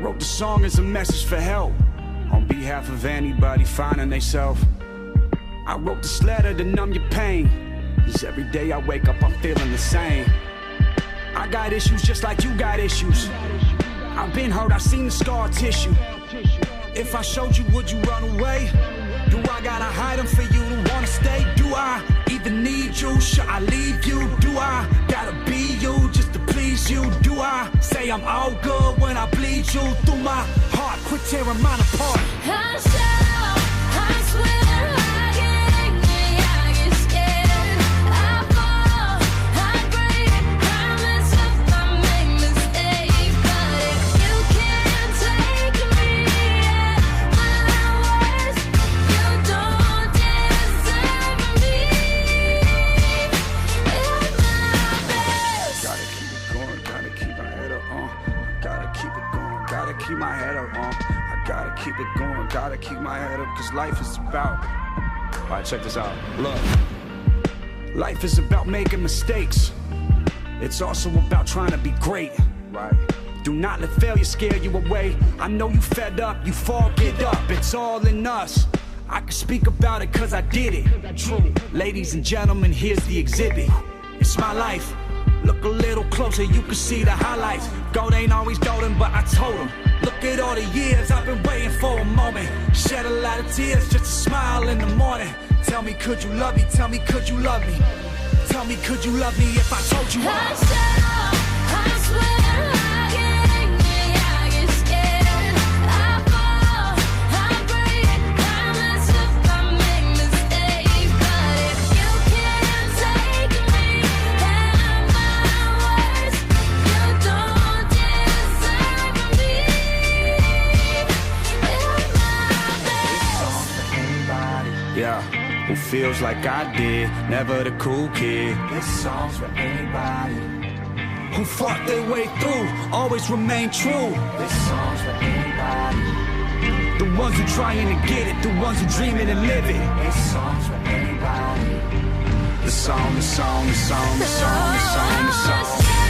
wrote the song as a message for help, on behalf of anybody finding theyself. I wrote this letter to numb your pain, 'cause every day I wake up I'm feeling the same. I got issues just like you got issues. I've been hurt, I've seen the scar tissue. If I showed you, would you run away? Do I gotta hide them for you to wanna stay? Do I even need you? Should I leave you? Do I gotta be you just to please you? Do I say I'm all good when I bleed you through my heart? Quit tearing mine apart. I swear I get angry, I get scared, I fall, I break, I mess up, I make mistakes. But if you can't take me at my worst, you don't deserve me at my best. Gotta keep it going, gotta keep my head up, gotta keep it going, gotta keep my head up, I gotta keep it going, gotta keep my head up, 'cause life is about. Alright, check this out. Look, life is about making mistakes. It's also about trying to be great. Right. Do not let failure scare you away. I know you fed up, you fall, get up. It's all in us. I can speak about it 'cause I did it. True. Ladies and gentlemen, here's the exhibit. It's my life. Look a little closer, you can see the highlights. Gold ain't always golden, but I told him. Look at all the years I've been waiting for a moment. Shed a lot of tears just to smile in the morning. Tell me, could you love me? Tell me, could you love me? Tell me, could you love me if I told you I swear I get angry, I get scared, I fall, I break, I mess up, I make mistakes. But if you can't take me at my worst, you don't deserve me at my best. Yeah, who feels like I did, never the cool kid. This song's for anybody Who fought their way through, always remain true. This song's for anybody. The ones who trying to get it, the ones who dream it and live it. This song's for anybody. The song, the song, the song, the song, the song, the song.